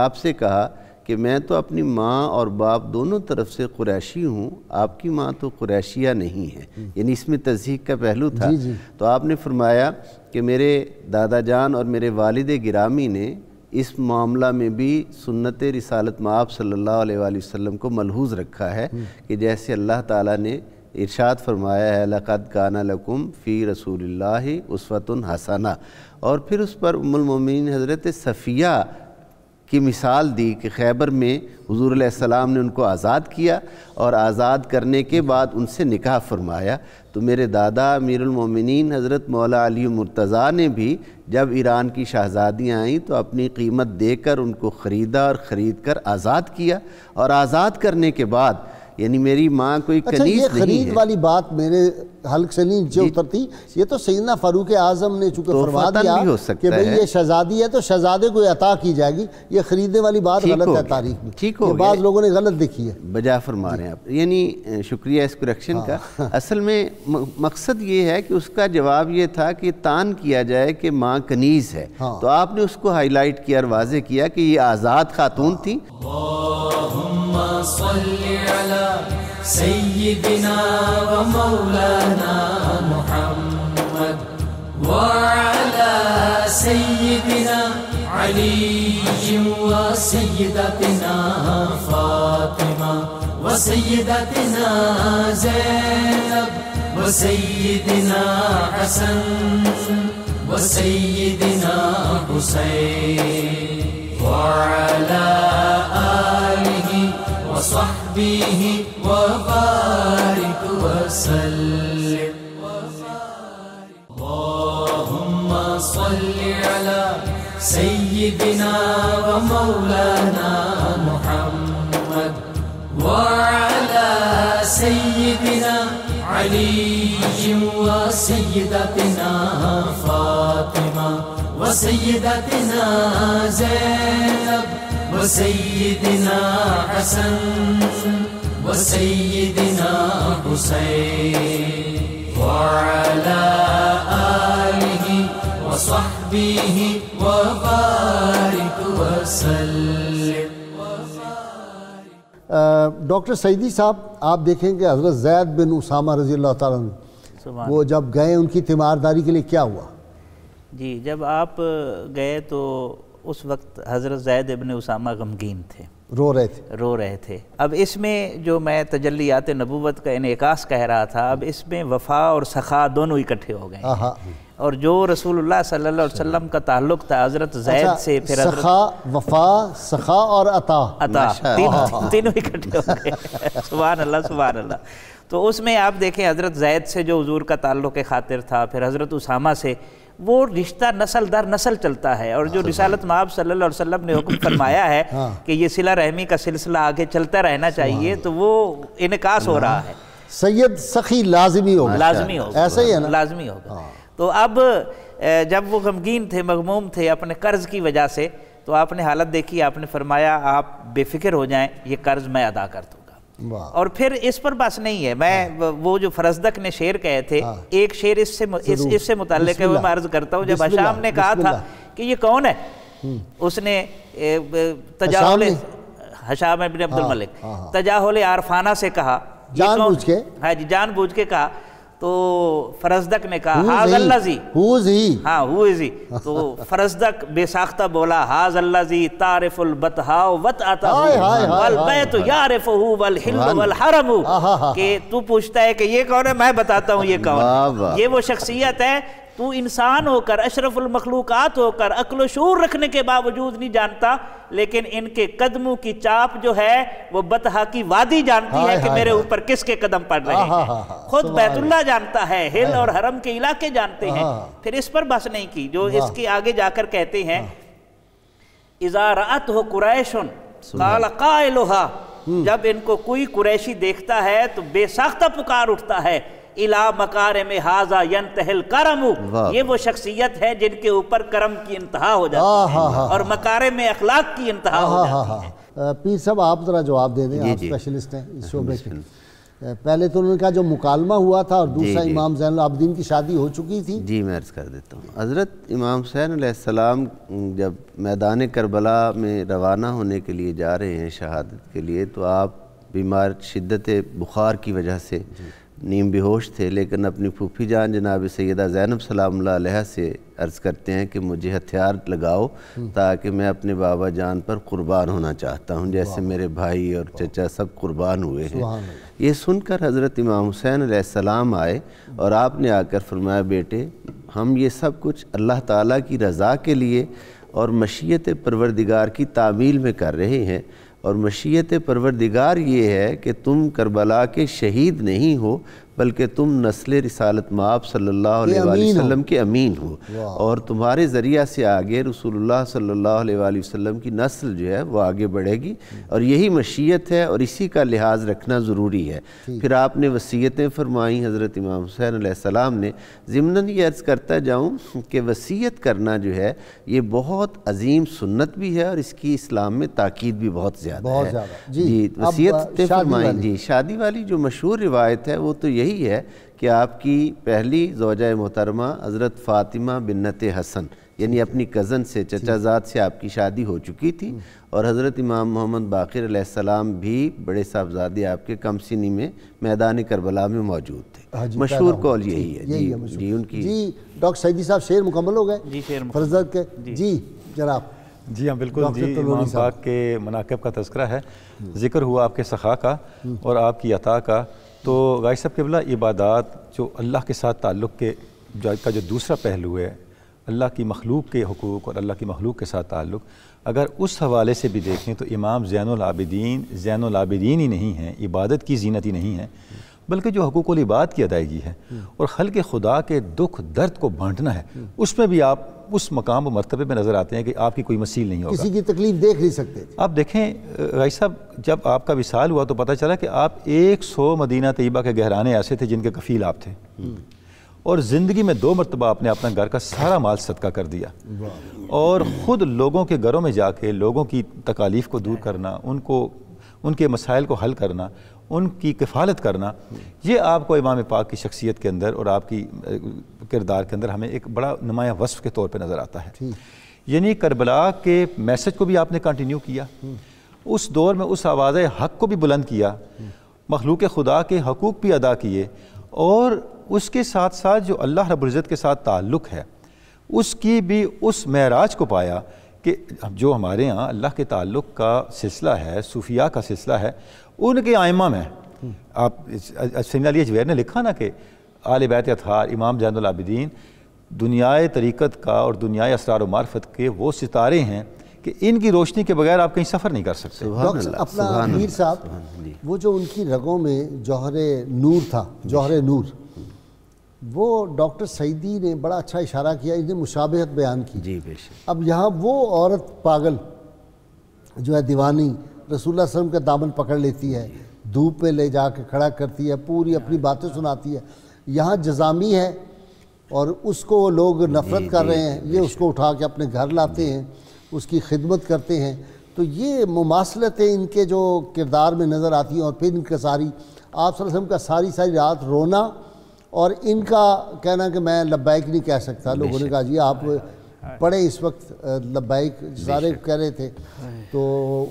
آپ سے کہا کہ میں تو اپنی ماں اور باپ دونوں طرف سے قریشی ہوں، آپ کی ماں تو قریشیہ نہیں ہے، یعنی اس میں تصدیق کا پہلو تھا۔ تو آپ نے فرمایا کہ میرے دادا جان اور میرے والد گرامی نے اس معاملہ میں بھی سنت رسالت مآب صلی اللہ علیہ وآلہ وسلم کو ملحوظ رکھا ہے کہ جیسے اللہ تعالیٰ نے ارشاد فرمایا ہے لَقَدْ كَانَ لَكُمْ فِي رَسُولِ اللَّهِ أُسْوَةٌ حَسَنَةٌ، اور پھر اس پر ام المومنین حضرت صفیہ کی مثال دی کہ خیبر میں حضور علیہ السلام نے ان کو آزاد کیا اور آزاد کرنے کے بعد ان سے نکاح فرمایا۔ تو میرے دادا امیر المومنین حضرت مولا علی مرتضیٰ نے بھی جب ایران کی شہزادیاں آئیں تو اپنی قیمت دے کر ان کو خریدا اور خرید کر آزاد کیا، اور آزاد کرنے کے بعد یعنی میری ماں کوئی کنیز نہیں ہے۔ یہ خرید والی بات میرے حلق سے نہیں جو اترتی، یہ تو سیدنا فاروق اعظم نے چونکہ فرما دیا کہ بھئی یہ شہزادی ہے تو شہزادے کو عطا کی جائے گی، یہ خریدنے والی بات غلط ہے تاریخ میں، ٹھیک ہو یہ بعض لوگوں نے غلط دیکھی ہے۔ بجا فرما رہے ہیں آپ، یعنی شکریہ اس کریکشن کا۔ اصل میں مقصد یہ ہے کہ اس کا جواب یہ تھا کہ تان کیا جائے کہ ماں کنیز ہے، تو آپ نے اس کو ہائی لائٹ کیا اور واضح کیا کہ یہ آزاد خاتون تھی۔ اللہم صلی علی سیدنا و مولانا محمد وعلی سیدنا علی و سیدتنا فاطمہ و سیدتنا زینب و سیدنا حسن و سیدنا حسین وعلی آلہ وصحبہ وبارک وسلم۔ اللہم صلی علی سیدنا و مولانا محمد وعلی سیدنا علی و سیدتنا فاطمہ و سیدتنا زینب و سیدنا حسن و سیدنا حسین وعلی آلہ و صحبہ وبارک وسلم۔ ڈاکٹر سعیدی صاحب، آپ دیکھیں کہ حضرت زید بن اسامہ رضی اللہ تعالیٰ عنہ وہ جب گئے ان کی تیمارداری کے لیے کیا ہوا؟ جی، جب آپ گئے تو اس وقت حضرت زید ابن اسامہ غمگین تھے، رو رہے تھے۔ اب اس میں جو میں تجلیات نبوت کا انعکاس کہہ رہا تھا، اب اس میں وفا اور سخا دونوں اکٹھے ہو گئے، اور جو رسول اللہ صلی اللہ علیہ وسلم کا تعلق تھا حضرت زید سے، پھر سخا، وفا، سخا اور عطا تینوں اکٹھے ہو گئے۔ سبحان اللہ سبحان اللہ۔ تو اس میں آپ دیکھیں حضرت زید سے جو حضور کا تعلق خاطر تھا، پھر حضرت اسامہ سے، وہ رشتہ نسل در نسل چلتا ہے، اور جو رسالت مآب صلی اللہ علیہ وسلم نے حکم فرمایا ہے کہ یہ صلہ رحمی کا سلسلہ آگے چلتا رہنا چاہیے، تو وہ انعکاس ہو رہا ہے۔ سید سخی لازمی ہوگا، ایسا ہی ہے نا، لازمی ہوگا۔ تو اب جب وہ غمگین تھے، مغموم تھے اپنے قرض کی وجہ سے، تو آپ نے حالت دیکھی، آپ نے فرمایا آپ بے فکر ہو جائیں، یہ قرض میں ادا کر دوں گا۔ اور پھر اس پر بس نہیں ہے، میں وہ جو فرزدق نے شعر کہے تھے، ایک شعر اس سے متعلق ہے، وہ میں عرض کرتا ہوں۔ جب حشام نے کہا تھا کہ یہ کون ہے، اس نے تجاہل، حشام بن عبد الملک، تجاہل عارفانہ سے کہا، جان بوجھ کے، ہاں جی جان بوجھ کے کہا، تو فرزدق نے کہا ہاذ اللذی، ہاں ہو ازی، تو فرزدق بے ساختہ بولا ہاذ اللذی تعرف البطحاء وطأتہ والبیت یعرفہ والحل والحرم، کہ تو پوچھتا ہے کہ یہ کون ہے، میں بتاتا ہوں یہ کون ہے۔ یہ وہ شخصیت ہے تو انسان ہو کر اشرف المخلوقات ہو کر عقل و شعور رکھنے کے باوجود نہیں جانتا، لیکن ان کے قدموں کی چاپ جو ہے وہ بطحا کی وادی جانتی ہے کہ میرے اوپر کس کے قدم پڑ رہے ہیں، خود بیت اللہ جانتا ہے، ہل اور حرم کے علاقے جانتے ہیں۔ پھر اس پر بحث نہیں کی جو اس کے آگے جا کر کہتے ہیں اذا رأتہ قریش قال قائلھا، جب ان کو کوئی قریشی دیکھتا ہے تو بے ساختہ پکار اٹھتا ہے اِلَى مَكَارِمِ هَذَا يَنْتَهِ الْكَرَمُ، یہ وہ شخصیت ہے جن کے اوپر کرم کی انتہا ہو جاتی ہے اور مکارم اخلاق کی انتہا ہو جاتی ہے۔ پیر صاحب آپ ذرا جواب دے دیں، آپ اسپیشلسٹ ہیں اس شعبے کے۔ پہلے تو انہوں نے کہا جو مکالمہ ہوا تھا، اور دوسرا امام زین العابدین کی شادی ہو چکی تھی۔ جی میں عرض کر دیتا ہوں، حضرت امام حسین علیہ السلام جب میدان کربلا میں روانہ ہونے کے لیے جا رہے ہیں شہادت کے لیے، تو آپ بیمار شدت بخار کی وجہ سے نیم بے ہوش تھے، لیکن اپنی پھوپھی جان جناب سیدہ زینب سلام اللہ علیہ سے عرض کرتے ہیں کہ مجھے ہتھیار لگاؤ تاکہ میں اپنے بابا جان پر قربان ہونا چاہتا ہوں، جیسے میرے بھائی اور چچا سب قربان ہوئے ہیں۔ یہ سن کر حضرت امام حسین علیہ السلام آئے اور آپ نے آ کر فرمایا بیٹے ہم یہ سب کچھ اللہ تعالیٰ کی رضا کے لیے اور مشیت پروردگار کی تعمیل میں کر رہے ہیں، اور مشیت پروردگار یہ ہے کہ تم کربلا کے شہید نہیں ہو بلکہ تم نسل رسالت مآب صلی اللہ علیہ وآلہ وسلم کے امین ہو، اور تمہارے ذریعہ سے آگے رسول اللہ صلی اللہ علیہ وآلہ وسلم کی نسل جو ہے وہ آگے بڑھے گی، اور یہی مشیت ہے اور اسی کا لحاظ رکھنا ضروری ہے۔ پھر آپ نے وصیتیں فرمائیں حضرت امام حسین علیہ السلام نے۔ ضمناً یہ عرض کرتا جاؤں کہ وصیت کرنا جو ہے یہ بہت عظیم سنت بھی ہے، اور اس کی اسلام میں تاکید بھی بہت زیادہ ہے۔ جی وصیت فرمائیں۔ جی شادی والی جو مشہور روایت ہے وہ تو یہی ہے کہ آپ کی پہلی زوجہ محترمہ حضرت فاطمہ بنت حسن یعنی اپنی کزن سے چچا زاد سے آپ کی شادی ہو چکی تھی، اور حضرت امام محمد باقر علیہ السلام بھی بڑے صاحبزادے آپ کے کم سنی میں میدان کربلا میں موجود تھے۔ مشہور قول یہی ہے۔ جی ان کی جی ڈاکٹر سعیدی صاحب شعر مکمل ہو گئے جی شعر فرزد کے؟ جی جناب۔ جی ہاں بالکل۔ جی امام پاک کے مناقب کا تذکرہ ہے، ذکر ہوا آپ کے سخا کا اور آپ کی عطا کا، تو غازی صاحب قبلہ عبادات جو اللہ کے ساتھ تعلق کے کا جو دوسرا پہلو ہے، اللہ کی مخلوق کے حقوق اور اللہ کی مخلوق کے ساتھ تعلق، اگر اس حوالے سے بھی دیکھیں تو امام زین العابدین ہی نہیں ہیں، عبادت کی زینت ہی نہیں ہے، بلکہ جو حقوق العباد کی ادائیگی ہے اور خلق خدا کے دکھ درد کو بانٹنا ہے، اس میں بھی آپ اس مقام و مرتبے میں نظر آتے ہیں کہ آپ کی کوئی مثیل نہیں ہوگا، کسی کی تکلیف دیکھ نہیں سکتے۔ آپ دیکھیں غازی صاحب جب آپ کا وصال ہوا تو پتہ چلا کہ آپ 100 مدینہ طیبہ کے گہرانے ایسے تھے جن کے کفیل آپ تھے، اور زندگی میں 2 مرتبہ آپ نے اپنا گھر کا سارا مال صدقہ کر دیا، اور خود لوگوں کے گھروں میں جا کے لوگوں کی تکالیف کو دور کرنا، ان کے مسائل کو حل کرنا، ان کی کفالت کرنا، یہ آپ کو امام پاک کی شخصیت کے اندر اور آپ کی کردار کے اندر ہمیں ایک بڑا نمایاں وصف کے طور پہ نظر آتا ہے۔ یعنی کربلا کے میسج کو بھی آپ نے کنٹینیو کیا، اس دور میں اس آواز حق کو بھی بلند کیا، مخلوق خدا کے حقوق بھی ادا کیے، اور اس کے ساتھ ساتھ جو اللہ رب العزت کے ساتھ تعلق ہے اس کی بھی اس معراج کو پایا کہ جو ہمارے ہاں اللہ کے تعلق کا سلسلہ ہے، صوفیاء کا سلسلہ ہے، ان کے آئمہ میں آپ سیدنا علی اجویر نے لکھا نا کہ آل بیت اطہار امام زین العابدین دنیائے طریقت کا اور دنیائے اسرار و معرفت کے وہ ستارے ہیں کہ ان کی روشنی کے بغیر آپ کہیں سفر نہیں کر سکتے۔ اپنا میر صاحب وہ جو ان کی رگوں میں جوہر نور تھا، جوہر نور، وہ ڈاکٹر سعیدی نے بڑا اچھا اشارہ کیا، انہیں مشابہت بیان کی۔ جی بے شک۔ اب یہاں وہ عورت پاگل جو ہے دیوانی رسول اللہ صلی اللہ علیہ وسلم کا دامن پکڑ لیتی ہے، دھوپ میں لے جا کے کھڑا کرتی ہے، پوری اپنی باتیں سناتی ہے، یہاں جزامی ہے اور اس کو لوگ نفرت کر رہے ہیں، یہ اس کو اٹھا کے اپنے گھر لاتے ہیں، اس کی خدمت کرتے ہیں، تو یہ مماثلتیں ان کے جو کردار میں نظر آتی ہیں، اور پھر ان کا ساری آپ صلی اللہ علیہ وسلم کا ساری رات رونا، اور ان کا کہنا کہ میں لبیک نہیں کہہ سکتا، لوگوں نے کہا جی آپ پڑھیں اس وقت لبیک، سارے کہہ رہے تھے، تو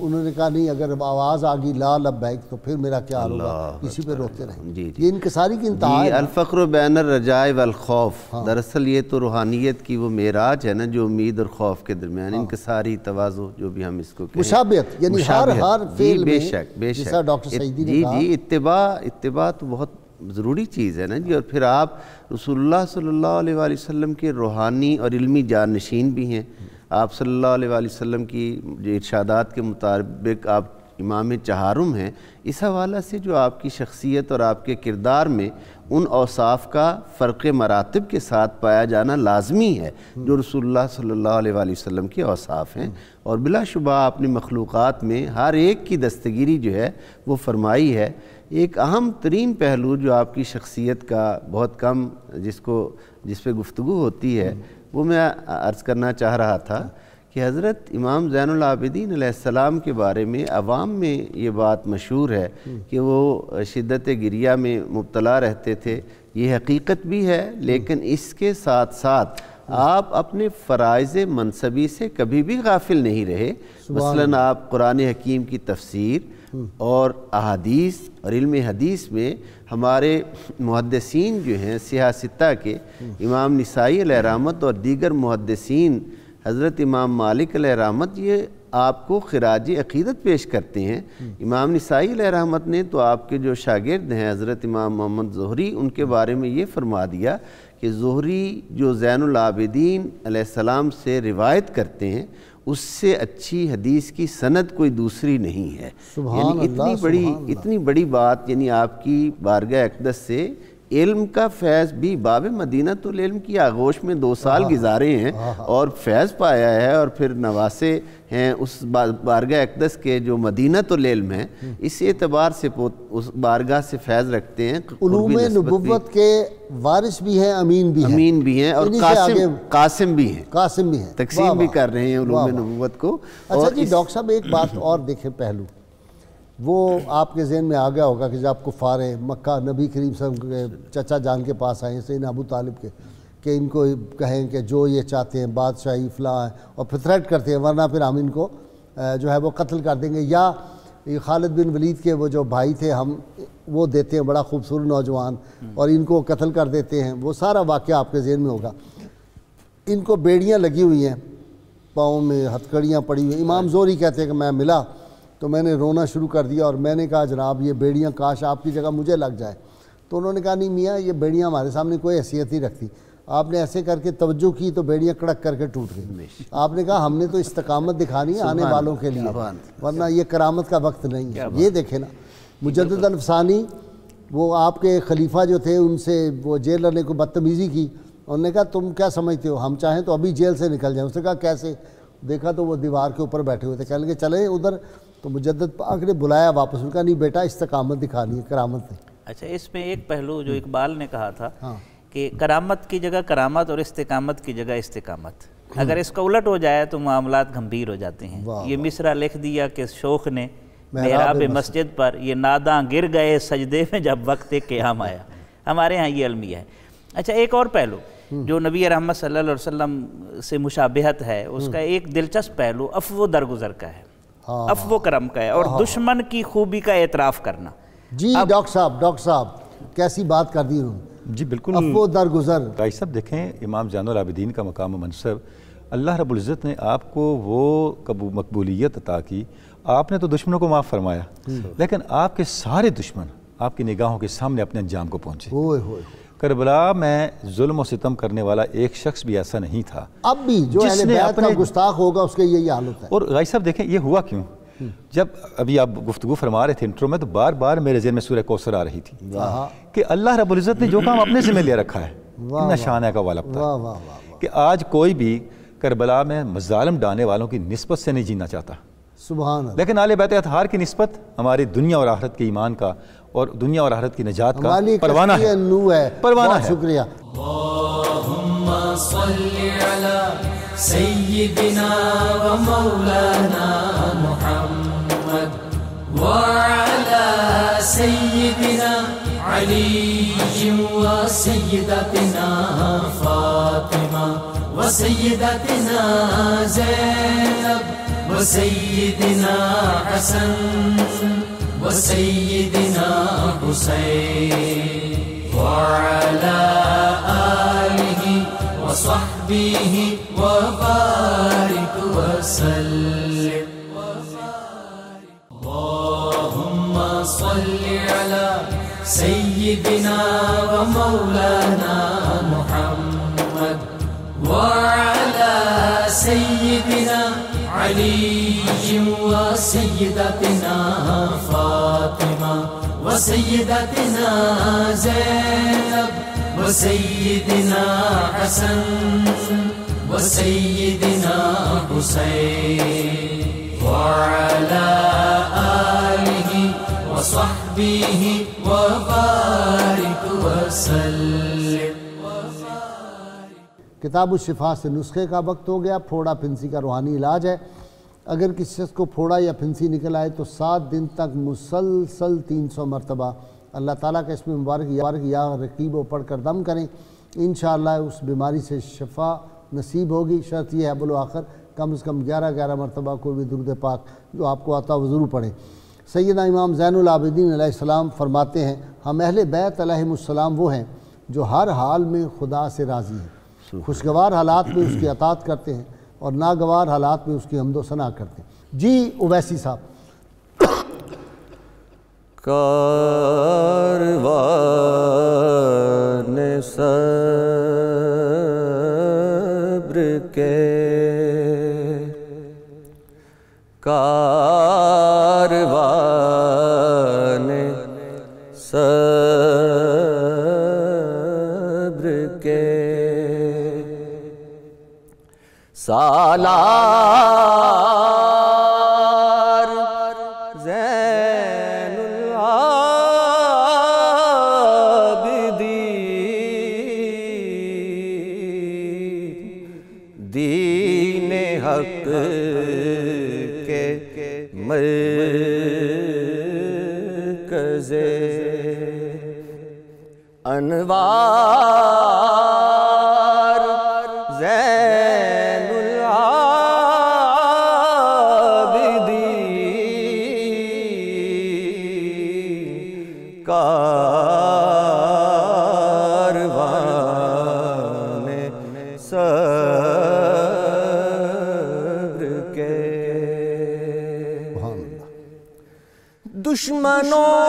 انہوں نے کہا نہیں اگر آواز آ گئی لا لبیک تو پھر میرا کیا حال ہوگا، اسی پہ روتے رہیں۔ یہ انکساری کی انتہا ہے۔ الفقر بین الرجاء والخوف، دراصل یہ تو روحانیت کی وہ معراج ہے نا جو امید اور خوف کے درمیان، انکساری تواضع جو بھی ہم اس کو کہیں، مشابہت، یعنی ہر فعل میں بے شک جیسا ڈاکٹر سعیدی نے کہا، جی اتباع تو بہت ضروری چیز ہے نا جی. اور پھر آپ رسول اللہ صلی اللہ علیہ وآلہ وسلم کے روحانی اور علمی جانشین بھی ہیں. آپ صلی اللہ علیہ وآلہ وسلم کی جو ارشادات کے مطابق آپ امام چہارم ہیں. اس حوالہ سے جو آپ کی شخصیت اور آپ کے کردار میں ان اوصاف کا فرق مراتب کے ساتھ پایا جانا لازمی ہے جو رسول اللہ صلی اللہ علیہ وآلہ وسلم کے اوصاف ہیں. اور بلا شبہ آپ نے مخلوقات میں ہر ایک کی دستگیری جو ہے وہ فرمائی ہے. ایک اہم ترین پہلو جو آپ کی شخصیت کا بہت کم جس پہ گفتگو ہوتی ہے وہ میں عرض کرنا چاہ رہا تھا کہ حضرت امام زین العابدین علیہ السلام کے بارے میں عوام میں یہ بات مشہور ہے کہ وہ شدت گریہ میں مبتلا رہتے تھے. یہ حقیقت بھی ہے، لیکن اس کے ساتھ ساتھ آپ اپنے فرائض منصبی سے کبھی بھی غافل نہیں رہے. مثلاً آپ قرآن حکیم کی تفسیر اور احادیث اور علم حدیث میں ہمارے محدثین جو ہیں سیاہ ستہ کے امام نسائی علیہ رحمت اور دیگر محدثین حضرت امام مالک علیہ رحمت یہ آپ کو خراج عقیدت پیش کرتے ہیں. امام نسائی علیہ رحمت نے تو آپ کے جو شاگرد ہیں حضرت امام محمد زہری ان کے بارے میں یہ فرما دیا کہ زہری جو زین العابدین علیہ السلام سے روایت کرتے ہیں اس سے اچھی حدیث کی سند کوئی دوسری نہیں ہے. یعنی اتنی بڑی بات، یعنی آپ کی بارگاہ اقدس سے علم کا فیض بھی باب مدینۃ العلم کی آغوش میں 2 سال گزارے ہیں اور فیض پایا ہے. اور پھر نواسے ہیں اس بارگاہ اقدس کے جو مدینۃ العلم ہیں، اس اعتبار سے اس بارگاہ سے فیض رکھتے ہیں. علوم نبوت کے وارث بھی ہیں، امین بھی ہیں اور قاسم بھی ہیں، تقسیم بھی کر رہے ہیں علوم نبوت کو. اچھا جی ڈاکٹر صاحب ایک بات اور دیکھیں پہلو وہ آپ کے ذہن میں آ گیا ہوگا کہ جب کفار مکہ نبی کریم صلی اللہ علیہ وسلم کے چچا جان کے پاس آئے سیدنا ابو طالب کے کہ ان کو کہیں کہ جو یہ چاہتے ہیں بادشاہی فلاں اور پھر تھریٹ کرتے ہیں ورنہ پھر ہم ان کو جو ہے وہ قتل کر دیں گے. یا خالد بن ولید کے وہ جو بھائی تھے ہم وہ دیتے ہیں بڑا خوبصورت نوجوان اور ان کو قتل کر دیتے ہیں. وہ سارا واقعہ آپ کے ذہن میں ہوگا. ان کو بیڑیاں لگی ہوئی ہیں، پاؤں میں ہتھکڑیاں پڑی ہوئی. امام زہری کہتے ہیں کہ میں ملا تو میں نے رونا شروع کر دیا اور میں نے کہا جناب یہ بیڑیاں کاش آپ کی جگہ مجھے لگ جائے. تو انہوں نے کہا نہیں میاں یہ بیڑیاں ہمارے سامنے کوئی حیثیت نہیں رکھتی. آپ نے ایسے کر کے توجہ کی تو بیڑیاں کڑک کر کے ٹوٹ گئی. آپ نے کہا ہم نے تو استقامت دکھانی ہے آنے والوں کے لیے، ورنہ یہ کرامت کا وقت نہیں ہے. یہ دیکھیں نا مجدد الفسانی وہ آپ کے خلیفہ جو تھے ان سے وہ جیلر نے کو بدتمیزی کی. انہوں نے کہا تم کیا سمجھتے ہو ہم چاہیں تو ابھی جیل سے نکل جائیں. اس نے کہا کیسے؟ دیکھا تو وہ دیوار کے اوپر بیٹھے ہوئے تھے. کہنے لگے چلیں ادھر. تو مجدد پاک نے بلایا واپس. ان کا نہیں بیٹا استقامت دکھانی ہے، کرامت نہیں. اچھا اس میں ایک پہلو جو اقبال نے کہا تھا کہ کرامت کی جگہ کرامت اور استقامت کی جگہ استقامت، اگر اس کا الٹ ہو جائے تو معاملات گھمبیر ہو جاتے ہیں. یہ مصرع لکھ دیا کہ شوخ نے محراب مسجد پر یہ ناداں گر گئے سجدے میں جب وقت قیام آیا. ہمارے ہاں یہ المیہ ہے. اچھا ایک اور پہلو جو نبی رحمت صلی اللہ علیہ وسلم سے مشابہت ہے اس کا ایک دلچسپ پہلو عفو درگزر کا ہے، عفو کرم کا ہے اور دشمن کی خوبی کا اعتراف کرنا. جی ڈاکٹر صاحب کیسی بات کر دی انہوں نے. جی بالکل عفو درگزر. بھائی صاحب دیکھیں امام زین العابدین کا مقام و منصب اللہ رب العزت نے آپ کو وہ مقبولیت عطا کی. آپ نے تو دشمنوں کو معاف فرمایا لیکن آپ کے سارے دشمن آپ کی نگاہوں کے سامنے اپنے انجام کو پہنچے. کربلا میں ظلم و ستم کرنے والا ایک شخص بھی ایسا نہیں تھا. اب بھی جو اہل بیت کا گستاخ ہوگا اس کے یہی حالت ہے. اور غائی صاحب دیکھیں یہ ہوا کیوں؟ جب ابھی آپ گفتگو فرما رہے تھے انٹرو میں تو بار بار میرے ذہن میں سورہ کوثر آ رہی تھی کہ اللہ رب العزت نے جو کام اپنے ذمہ لے رکھا ہے ان شانہ کا والابتر کہ آج کوئی بھی کربلا میں مظالم ڈالنے والوں کی نسبت سے نہیں جینا چاہتا. سبحان اللہ. لیکن آل بیت اطہار کی نسبت ہماری دنیا اور آخرت کے ایمان کا اور دنیا اور آخرت کی نجات کا پروانہ ہے. پروانہ ہے. شکریہ. اللہم صلی علی سیدنا و مولانا محمد وعلی سیدنا علی و سیدتنا فاطمہ و سیدتنا زینب و سیدنا حسن وسيدنا حسين وعلى آله وصحبه وبارك وسلم. اللهم صل على سيدنا سيدنا ومولانا محمد وعلى سيدنا علي وسيدتنا فاطمة وسيدتنا زينب وسيدنا حسن وسيدنا حسين وعلى آله وصحبه وبارك وسلم. کتاب الشفا سے نسخے کا وقت ہو گیا. پھوڑا پھنسی کا روحانی علاج ہے. اگر کسی شخص کو پھوڑا یا پھنسی نکل آئے تو 7 دن تک مسلسل 300 مرتبہ اللہ تعالیٰ کا اسم مبارک یا رقیب و پڑھ کر دم کریں. انشاءاللہ اس بیماری سے شفا نصیب ہوگی. شرط یہ ہے بالآخر کم از کم 11 مرتبہ کوئی بھی درود پاک جو آپ کو آتا وہ ضرور پڑھیں. سیدنا امام زین العابدین علیہ السلام فرماتے ہیں ہم اہل بیت علیہم السلام وہ ہیں جو ہر حال میں خدا سے راضی ہیں. خوشگوار حالات میں اس کی اطاعت کرتے ہیں اور ناگوار حالات میں اس کی حمد و ثنا کرتے ہیں. جی اویسی صاحب. کاروان صبر کے کاروان صبر کے سالار زین العابدین دین حق کے مرکز انوار زین العابدین کاروان صبر کے دشمنوں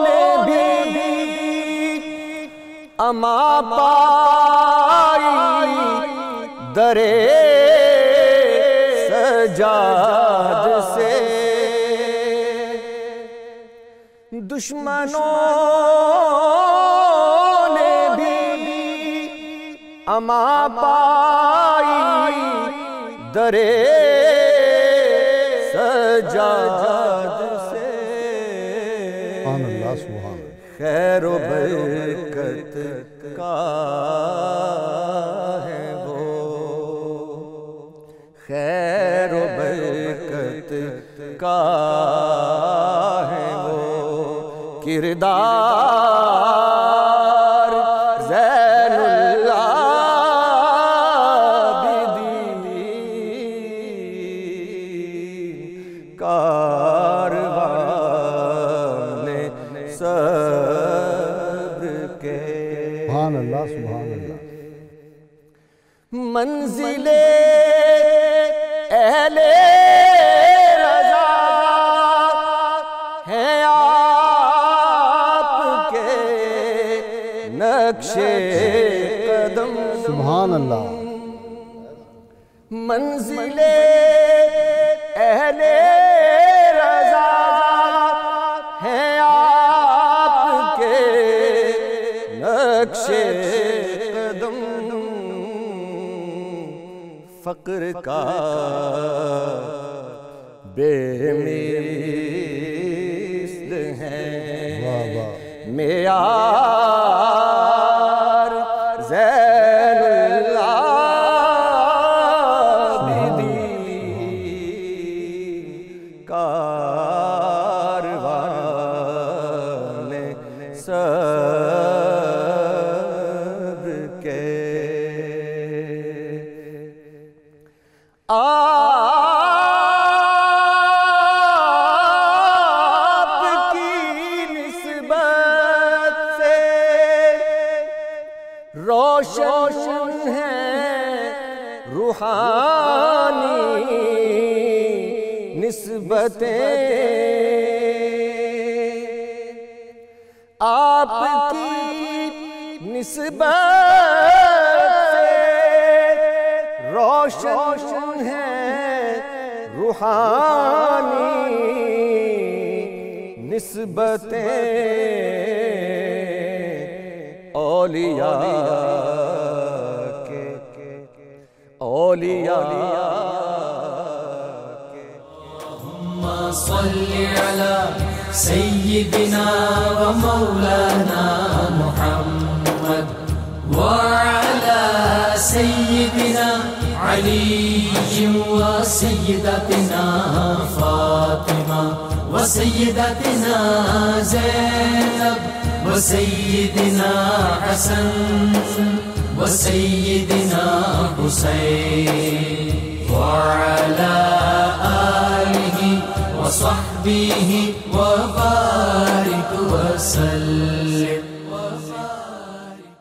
نے بھی اما پائی درے سجاد سے دشمنوں نے بھی اما پائی درے سجاد سے سبحان اللہ سبحان اللہ. خیر و برکت کا ہے وہ خیر و برکت کا ہے وہ کردار زین العابدین کاروان صبر کے سبحان اللہ سبحان اللہ. منزل اہل رضا ہیں آپ کے نقش قدم سبحان اللہ. منزل اہل رضا ہیں آپ کے نقش قدم فقر کا بے مثل ہے معیار زین العابدین کاروان صبر کے آپ کی نسبت سے روشن ہے روحانی نسبتیں آپ کی نسبت سے روشن ہے روحانی نسبتیں اولیاء اللهم صل على سيدنا ومولانا محمد وعلى سيدنا علي وسيدتنا فاطمة وسيدتنا زينب وسيدنا حسن وسيدنا حسين وعلى آله وصحبه وبارك وسلم.